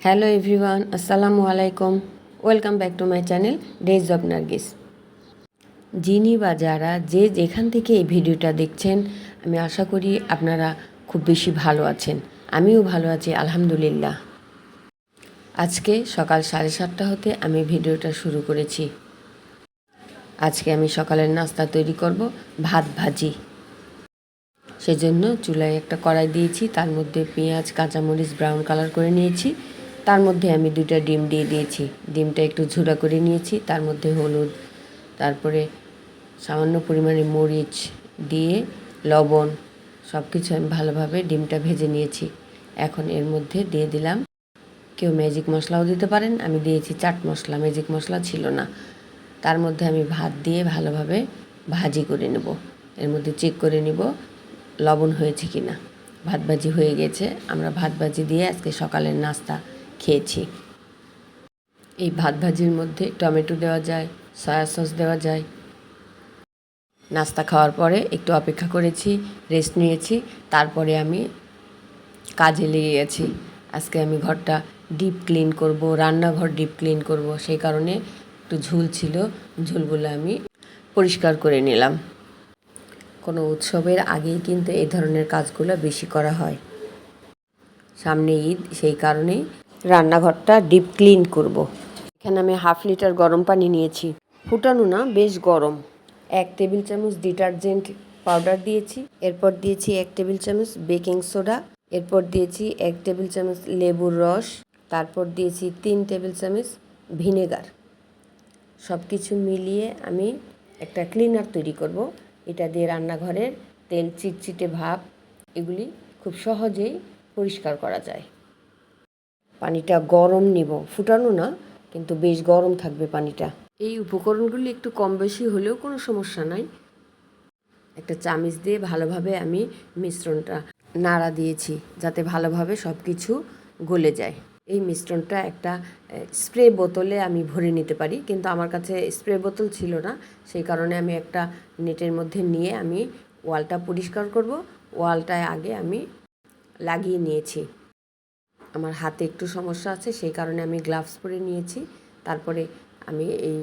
Hello everyone, আসসালামু আলাইকুম। Welcome back to my channel days of Nargis. যিনি বা যারা যে যেখান থেকে এই ভিডিওটা দেখছেন, আমি আশা করি আপনারা খুব বেশি ভালো আছেন। আমিও ভালো আছি আলহামদুলিল্লাহ। আজকে সকাল 7:30 হতে আমি ভিডিওটা শুরু করেছি। আজকে আমি সকালের নাস্তা তৈরি করব, ভাত ভাজি। সেজন্য চুলায় একটা কড়াই দিয়েছি, তার মধ্যে পেঁয়াজ কাঁচামরিচ ব্রাউন কালার করে নিয়েছি। তার মধ্যে আমি 2টা ডিম দিয়ে দিয়েছি। ডিমটা একটু ঝুরা করে নিয়েছি, তার মধ্যে হলুদ, তারপরে সামান্য পরিমাণে মরিচ দিয়ে লবণ সব কিছু আমি ভালোভাবে ডিমটা ভেজে নিয়েছি। এখন এর মধ্যে দিয়ে দিলাম, কেউ ম্যাজিক মশলাও দিতে পারেন, আমি দিয়েছি চাট মশলা, ম্যাজিক মশলা ছিল না। তার মধ্যে আমি ভাত দিয়ে ভালোভাবে ভাজি করে নেব। এর মধ্যে চেক করে নিব লবণ হয়েছে কি না। ভাত ভাজি হয়ে গেছে, আমরা ভাত ভাজি দিয়ে আজকে সকালের নাস্তা খেয়েছি। এই ভাত ভাজির মধ্যে টমেটো দেওয়া যায়, সয়া সস দেওয়া যায়। নাস্তা খাওয়ার পরে একটু অপেক্ষা করেছি, রেস্ট নিয়েছি, তারপরে আমি কাজে লেগে গেছি। আজকে আমি ঘরটা ডিপ ক্লিন করব, রান্নাঘর ডিপ ক্লিন করব, সেই কারণে একটু ঝুল ছিল, ঝুলগুলো আমি পরিষ্কার করে নিলাম। কোনো উৎসবের আগেই কিন্তু এই ধরনের কাজগুলো বেশি করা হয়। সামনে ঈদ, সেই কারণেই রান্নাঘরটা ডিপ ক্লিন করব। এখানে আমি 1/2 লিটার গরম পানি নিয়েছি, ফুটানো না, বেশ গরম। 1 টেবিল চামচ ডিটারজেন্ট পাউডার দিয়েছি, এরপর দিয়েছি 1 টেবিল চামচ বেকিং সোডা, এরপর দিয়েছি 1 টেবিল চামচ লেবুর রস, তারপর দিয়েছি 3 টেবিল চামচ ভিনেগার। সব কিছু মিলিয়ে আমি একটা ক্লিনার তৈরি করব। এটা দিয়ে রান্নাঘরের তেল চিটচিটে ভাব এগুলি খুব সহজেই পরিষ্কার করা যায়। পানিটা গরম নিব, ফুটানো না, কিন্তু বেশ গরম থাকবে পানিটা। এই উপকরণগুলি একটু কম বেশি হলেও কোনো সমস্যা নাই। একটা চামচ দিয়ে ভালোভাবে আমি মিশ্রণটা নাড়া দিয়েছি, যাতে ভালোভাবে সব কিছু গলে যায়। এই মিশ্রণটা একটা স্প্রে বোতলে আমি ভরে নিতে পারি, কিন্তু আমার কাছে স্প্রে বোতল ছিল না, সেই কারণে আমি একটা নেটের মধ্যে নিয়ে আমি ওয়ালটা পরিষ্কার করব। ওয়ালটায় আগে আমি লাগিয়ে নিয়েছি। আমার হাতে একটু সমস্যা আছে, সেই কারণে আমি গ্লাভস পরে নিয়েছি। তারপরে আমি এই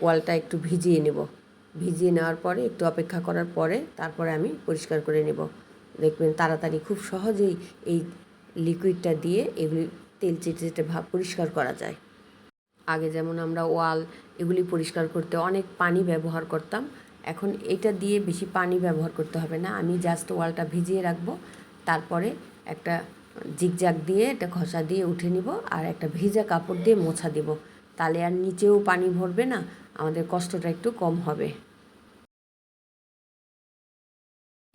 ওয়ালটা একটু ভিজিয়ে নেব। ভিজিয়ে নেওয়ার পরে একটু অপেক্ষা করার পরে তারপরে আমি পরিষ্কার করে নেব। দেখবেন তাড়াতাড়ি খুব সহজেই এই লিকুইডটা দিয়ে এগুলি তেল চিটচিটে ভাব পরিষ্কার করা যায়। আগে যেমন আমরা ওয়াল এগুলি পরিষ্কার করতে অনেক পানি ব্যবহার করতাম, এখন এটা দিয়ে বেশি পানি ব্যবহার করতে হবে না। আমি জাস্ট ওয়ালটা ভিজিয়ে রাখবো, তারপরে একটা জিগজ্যাগ দিয়ে একটা ঘষা দিয়ে উঠে নিব, আর একটা ভিজা কাপড় দিয়ে মোছা দেব। তাহলে আর নিচেও পানি ভরবে না, আমাদের কষ্টটা একটু কম হবে।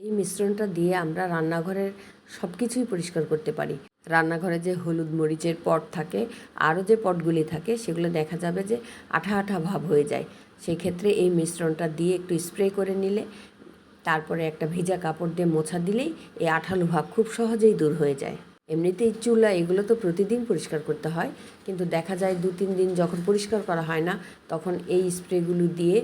এই মিশ্রণটা দিয়ে আমরা রান্নাঘরের সব কিছুই পরিষ্কার করতে পারি। রান্নাঘরে যে হলুদ মরিচের পট থাকে, আরও যে পটগুলি থাকে, সেগুলো দেখা যাবে যে আঠা আঠা ভাব হয়ে যায়। সেই ক্ষেত্রে এই মিশ্রণটা দিয়ে একটু স্প্রে করে নিলে, তারপরে একটা ভিজা কাপড় দিয়ে মোছা দিলেই এই আঠালো ভাব খুব সহজেই দূর হয়ে যায়। এমনিতেই চুলা এগুলো তো প্রতিদিন পরিষ্কার করতে হয়, কিন্তু দেখা যায় 2-3 দিন যখন পরিষ্কার করা হয় না, তখন এই স্প্রেগুলো দিয়ে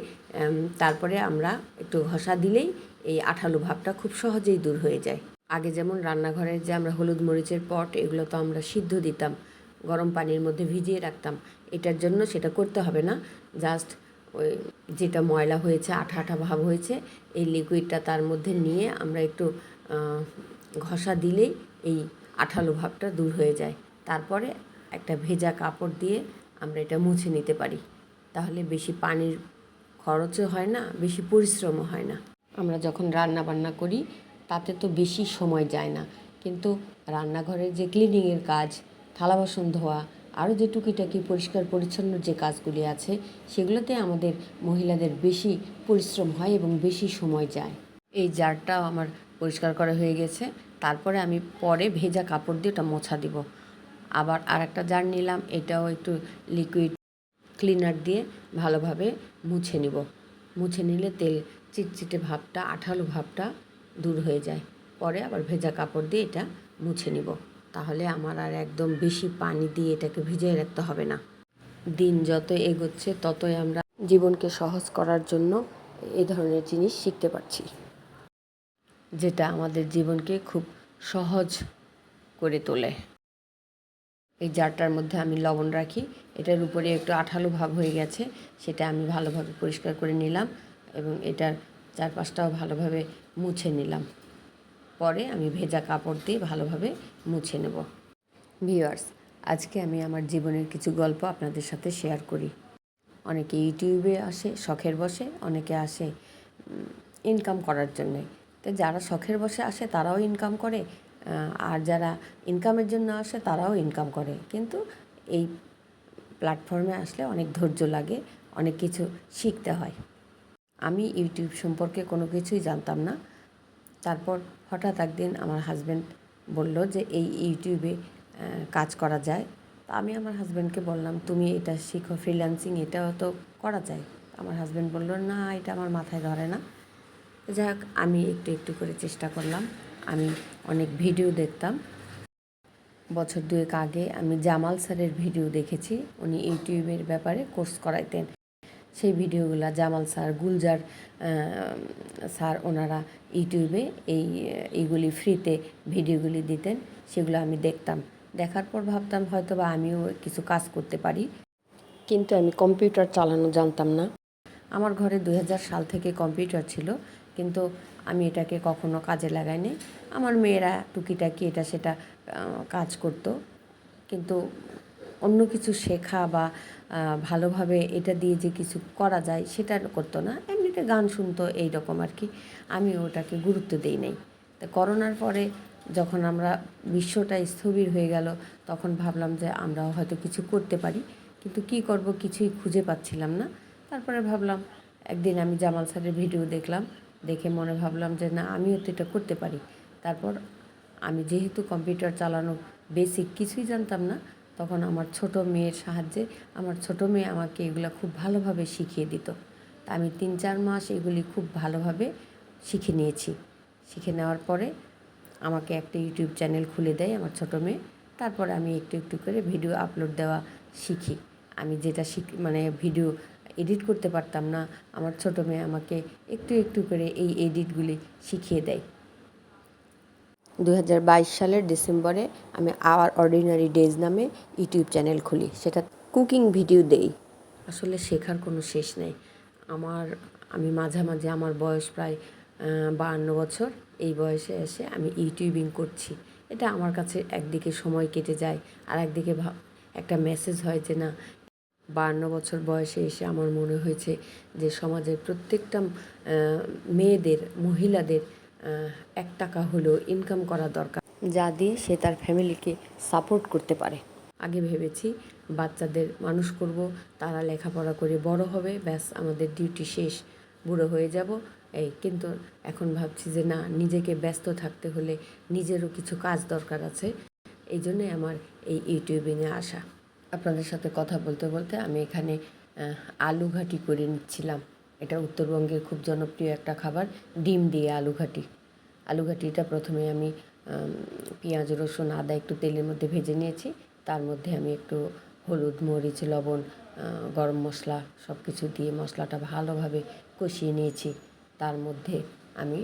তারপরে আমরা একটু ঘষা দিলেই এই আঠালো ভাবটা খুব সহজেই দূর হয়ে যায়। আগে যেমন রান্নাঘরের যে আমরা হলুদ মরিচের পট, এগুলো তো আমরা সিদ্ধ দিতাম, গরম পানির মধ্যে ভিজিয়ে রাখতাম। এটার জন্য সেটা করতে হবে না, জাস্ট ওই যেটা ময়লা হয়েছে, আঠা আঠা ভাব হয়েছে, এই লিকুইডটা তার মধ্যে নিয়ে আমরা একটু ঘষা দিলেই এই আঠালো ভাবটা দূর হয়ে যায়। তারপরে একটা ভেজা কাপড় দিয়ে আমরা এটা মুছে নিতে পারি। তাহলে বেশি পানির খরচও হয় না, বেশি পরিশ্রমও হয় না। আমরা যখন রান্না বান্না করি তাতে তো বেশি সময় যায় না, কিন্তু রান্নাঘরের যে ক্লিনিংয়ের কাজ, থালা বাসন ধোয়া, আরও যে টুকিটাকি পরিষ্কার পরিচ্ছন্ন যে কাজগুলি আছে, সেগুলোতে আমাদের মহিলাদের বেশি পরিশ্রম হয় এবং বেশি সময় যায়। এই জারটাও আমার পরিষ্কার করা হয়ে গেছে, তারপরে আমি পরে ভেজা কাপড় দিয়ে ওটা মোছা দিব। আবার আর একটা জার নিলাম, এটাও একটু লিকুইড ক্লিনার দিয়ে ভালোভাবে মুছে নিব। মুছে নিলে তেল চিটচিটে ভাবটা, আঠালো ভাবটা দূর হয়ে যায়। পরে আবার ভেজা কাপড় দিয়ে এটা মুছে নিব। তাহলে আমার আর একদম বেশি পানি দিয়ে এটাকে ভিজিয়ে রাখতে হবে না। দিন যত এগোচ্ছে ততই আমরা জীবনকে সহজ করার জন্য এই ধরনের জিনিস শিখতে পারছি, যেটা আমাদের জীবনকে খুব সহজ করে তোলে। এই জারটার মধ্যে আমি লবণ রাখি। এটার উপরে একটু আঠালো ভাব হয়ে গেছে, সেটা আমি ভালোভাবে পরিষ্কার করে নিলাম এবং এটার চারপাশটাও ভালোভাবে মুছে নিলাম। পরে আমি ভেজা কাপড় দিয়ে ভালোভাবে মুছে নেব। ভিউয়ার্স, আজকে আমি আমার জীবনের কিছু গল্প আপনাদের সাথে শেয়ার করি। অনেকে ইউটিউবে আসে শখের বশে, অনেকে আসে ইনকাম করার জন্যে। তো যারা শখের বশে আসে তারাও ইনকাম করে, আর যারা ইনকামের জন্য আসে তারাও ইনকাম করে। কিন্তু এই প্ল্যাটফর্মে আসলে অনেক ধৈর্য লাগে, অনেক কিছু শিখতে হয়। আমি ইউটিউব সম্পর্কে কোনো কিছুই জানতাম না। তারপর হঠাৎ একদিন আমার হাজব্যান্ড বলল যে এই ইউটিউবে কাজ করা যায়। তা আমি আমার হাজব্যান্ডকে বললাম, তুমি এটা শিখো, ফ্রিল্যান্সিং এটাও তো করা যায়। আমার হাজব্যান্ড বলল, না এটা আমার মাথায় ধরে না। যাই হোক, আমি একটু একটু করে চেষ্টা করলাম। আমি অনেক ভিডিও দেখতাম। বছর দুয়েক আগে আমি জামাল স্যারের ভিডিও দেখেছি, উনি ইউটিউবের ব্যাপারে কোর্স করাইতেন। সেই ভিডিওগুলো জামাল স্যার, গুলজার স্যার, ওনারা ইউটিউবে এইগুলি ফ্রিতে ভিডিওগুলি দিতেন, সেগুলো আমি দেখতাম। দেখার পর ভাবতাম হয়তো বা আমিও কিছু কাজ করতে পারি, কিন্তু আমি কম্পিউটার চালানো জানতাম না। আমার ঘরে 2000 সাল থেকে কম্পিউটার ছিল, কিন্তু আমি এটাকে কখনো কাজে লাগাইনি। আমার মেয়েরা টুকিটাকি এটা সেটা কাজ করতো, কিন্তু অন্য কিছু শেখা বা ভালোভাবে এটা দিয়ে যে কিছু করা যায় সেটা করতো না। এমনিতে গান শুনতো, এই রকম আর কি। আমি ওটাকে গুরুত্ব দিই নাই। তো করোনার পরে যখন আমরা বিশ্বটা স্থবির হয়ে গেল, তখন ভাবলাম যে আমরাও হয়তো কিছু করতে পারি, কিন্তু কি করব কিছুই খুঁজে পাচ্ছিলাম না। তারপরে ভাবলাম, একদিন আমি জামাল স্যারের ভিডিও দেখলাম, দেখে মনে ভাবলাম যে না, আমিও তো এটা করতে পারি। তারপর আমি যেহেতু কম্পিউটার চালানো বেসিক কিছুই জানতাম না, তখন আমার ছোট মেয়ের সাহায্যে আমার ছোট মেয়ে আমাকে এগুলো খুব ভালোভাবে শিখিয়ে দিত। তা আমি 3-4 মাস এগুলি খুব ভালোভাবে শিখে নিয়েছি। শিখে নেওয়ার পরে আমাকে একটা ইউটিউব চ্যানেল খুলে দেয় আমার ছোট মেয়ে। তারপরে আমি একটু একটু করে ভিডিও আপলোড দেওয়া শিখি। আমি যেটা ভিডিও এডিট করতে পারতাম না, আমার ছোট মেয়ে আমাকে একটু একটু করে এই এডিটগুলি শিখিয়ে দেয়। 2022 সালের ডিসেম্বরে আমি আওয়ার অর্ডিনারি ডেজ নামে ইউটিউব চ্যানেল খুলি। সেটা কুকিং ভিডিও দেই। আসলে শেখার কোনো শেষ নেই। আমি মাঝামাঝি, আমার বয়স প্রায় 52 বছর। এই বয়সে এসে আমি ইউটিউবিং করছি। এটা আমার কাছে একদিকে সময় কেটে যায়, আর একদিকে একটা মেসেজ হয় যে না, 52 বছর বয়সে এসে আমার মনে হয়েছে যে সমাজের প্রত্যেকটা মেয়েদের, মহিলাদের 1 টাকা হলেও ইনকাম করা দরকার, যা দিয়ে সে তার ফ্যামিলিকে সাপোর্ট করতে পারে। আগে ভেবেছি বাচ্চাদের মানুষ করব, তারা লেখাপড়া করে বড় হবে, ব্যাস আমাদের ডিউটি শেষ, বুড়ো হয়ে যাব। কিন্তু এখন ভাবছি যে না, নিজেকে ব্যস্ত থাকতে হলে নিজেরও কিছু কাজ দরকার আছে। এই জন্যই আমার এই ইউটিউবিংয়ে আসা। আপনাদের সাথে কথা বলতে বলতে আমি এখানে আলু ঘাটি করে নিচ্ছিলাম। এটা উত্তরবঙ্গের খুব জনপ্রিয় একটা খাবার, ডিম দিয়ে আলু ঘাটি। আলু ঘাটিটা প্রথমে আমি পেঁয়াজ, রসুন, আদা একটু তেলের মধ্যে ভেজে নিয়েছি। তার মধ্যে আমি একটু হলুদ, মরিচ, লবণ, গরম মশলা সব কিছু দিয়ে মশলাটা ভালোভাবে কষিয়ে নিয়েছি। তার মধ্যে আমি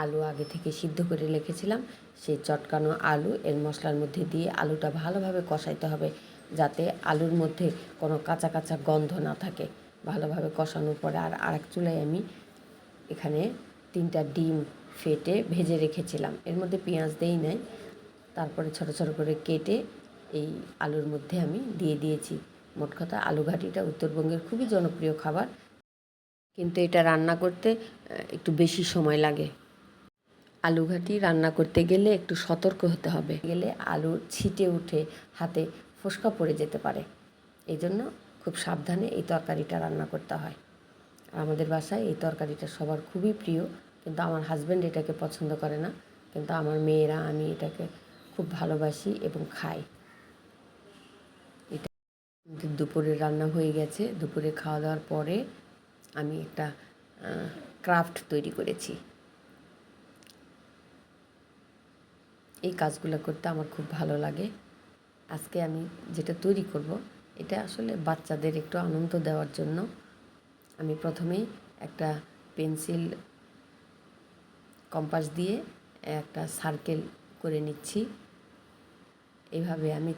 আলু আগে থেকে সিদ্ধ করে রেখেছিলাম, সেই চটকানো আলু এর মশলার মধ্যে দিয়ে আলুটা ভালোভাবে কষাইতে হবে, যাতে আলুর মধ্যে কোনো কাঁচা কাঁচা গন্ধ না থাকে। ভালোভাবে কষানোর পরে আরেক চুলায় আমি এখানে 3টা ডিম ফেটে ভেজে রেখেছিলাম, এর মধ্যে পেঁয়াজ দেই নাই। তারপরে ছোট ছোট করে কেটে এই আলুর মধ্যে আমি দিয়ে দিয়েছি। মোট কথা, আলু ঘাটিটা উত্তরবঙ্গের খুবই জনপ্রিয় খাবার, কিন্তু এটা রান্না করতে একটু বেশি সময় লাগে। আলু ঘাটি রান্না করতে গেলে একটু সতর্ক হতে হবে, আলু ছিটে উঠে হাতে ফোস্কা পড়ে যেতে পারে। এই জন্য খুব সাবধানে এই তরকারিটা রান্না করতে হয়। আর আমাদের বাসায় এই তরকারিটা সবার খুবই প্রিয়, কিন্তু আমার হাজব্যান্ড এটাকে পছন্দ করে না, কিন্তু আমার মেয়েরা, আমি এটাকে খুব ভালোবাসি এবং খাই। এটা দুপুরের রান্না হয়ে গেছে। দুপুরে খাওয়া দাওয়ার পরে আমি একটা ক্রাফট তৈরি করেছি। এই কাজগুলো করতে আমার খুব ভালো লাগে। আজকে আমি যেটা তৈরি করব, এটা আসলে বাচ্চাদের একটু আনন্দ দেওয়ার জন্য আমি প্রথমেই একটা পেন্সিল, কম্পাস দিয়ে একটা সার্কেল করে নিচ্ছি। এভাবে আমি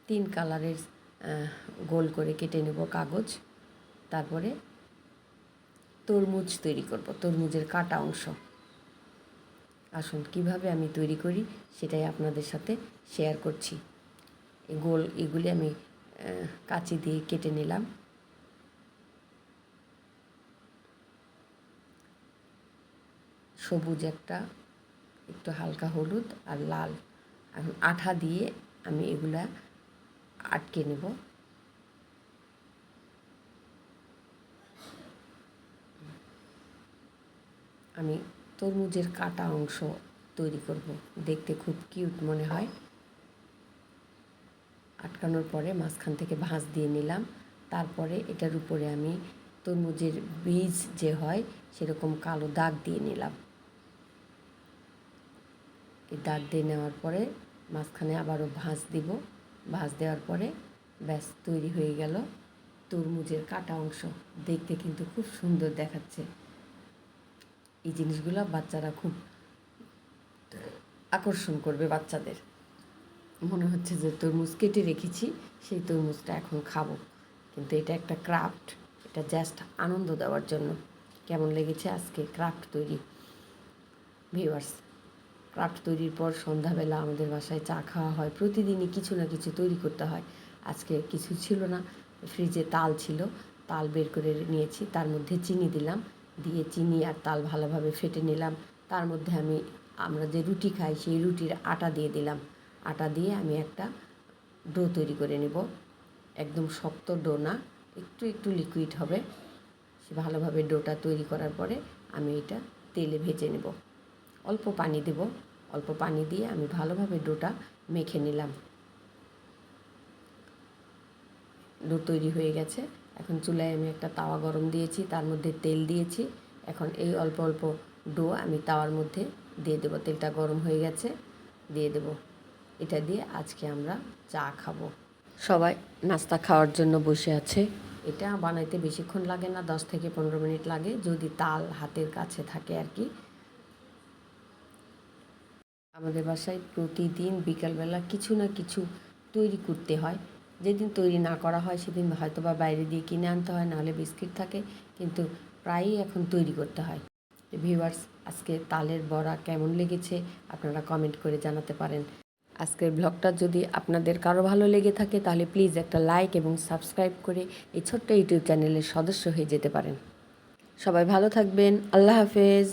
তিন কালারের গোল করে কেটে নেব কাগজ। তারপরে তরমুজ তৈরি করব, তরমুজের কাটা অংশ। আসুন কিভাবে আমি তৈরি করি সেটাই আপনাদের সাথে শেয়ার করছি। এগুলি আমি কাঁচি দিয়ে কেটে নিলাম। সবুজ একটা, একটু হালকা হলুদ আর লাল। এখন আঠা দিয়ে আমি এগুলা আটকে নেব। আমি তরমুজের কাটা অংশ তৈরি করব, দেখতে খুব কিউট মনে হয়। আটকানোর পরে মাঝখান থেকে ভাঁজ দিয়ে নিলাম। তারপরে এটার উপরে আমি তরমুজের বীজ যে হয় সেরকম কালো দাগ দিয়ে নিলাম। এই দাগ দিয়ে নেওয়ার পরে মাঝখানে আবারও ভাঁজ দিব। ভাঁজ দেওয়ার পরে ব্যাস তৈরি হয়ে গেল তরমুজের কাটা অংশ। দেখতে কিন্তু খুব সুন্দর দেখাচ্ছে। এই জিনিসগুলো বাচ্চারা খুব আকর্ষণ করবে বাচ্চাদের। মনে হচ্ছে যে তরমুজ কেটে রেখেছি, সেই তরমুজটা এখন খাবো। কিন্তু এটা একটা ক্রাফট, এটা জাস্ট আনন্দ দেওয়ার জন্য। কেমন লেগেছে আজকে ক্রাফট তৈরি ভিউয়ার্স? ক্রাফট তৈরির পর সন্ধ্যাবেলা আমাদের বাসায় চা খাওয়া হয়। প্রতিদিনই কিছু না কিছু তৈরি করতে হয়। আজকে কিছু ছিল না, ফ্রিজে তাল ছিল, তাল বের করে নিয়েছি। তার মধ্যে চিনি দিলাম, দিয়ে চিনি আর তাল ভালোভাবে ফেটে নিলাম। তার মধ্যে আমরা যে রুটি খাই সেই রুটির আটা দিয়ে দিলাম। আটা দিয়ে আমি একটা ডো তৈরি করে নেব। একদম শক্ত ডো না, একটু একটু লিকুইড হবে। সে ভালোভাবে ডোটা তৈরি করার পরে আমি এটা তেলে ভেজে নেব। অল্প পানি দেব, অল্প পানি দিয়ে আমি ভালোভাবে ডোটা মেখে নিলাম। ডো তৈরি হয়ে গেছে। এখন চুলায় আমি একটা তাওয়া গরম দিয়েছি, তার মধ্যে তেল দিয়েছি। এখন এই অল্প অল্প ডো আমি তাওয়ার মধ্যে দিয়ে দেবো। তেলটা গরম হয়ে গেছে, দিয়ে দেব। এটা দিয়ে আজকে আমরা চা খাবো। সবাই নাস্তা খাওয়ার জন্য বসে আছে। এটা বানাইতে বেশিক্ষণ লাগে না, 10 থেকে 15 মিনিট লাগে, যদি তাল হাতের কাছে থাকে আর কি। আমাদের বাসায় প্রতিদিন বিকালবেলা কিছু না কিছু তৈরি করতে হয়। যেদিন তৈরি না করা হয় সেদিন হয়তো বা বাইরে দিয়ে কিনে আনতে হয়, নাহলে বিস্কিট থাকে, কিন্তু প্রায়ই এখন তৈরি করতে হয়। ভিউয়ার্স, আজকে তালের বড়া কেমন লেগেছে আপনারা কমেন্ট করে জানাতে পারেন। আজকের ব্লগটা যদি আপনাদের কারো ভালো লেগে থাকে তাহলে প্লিজ একটা লাইক এবং সাবস্ক্রাইব করে এই ছোট্ট ইউটিউব চ্যানেলের সদস্য হয়ে যেতে পারেন। সবাই ভালো থাকবেন। আল্লাহ হাফেজ।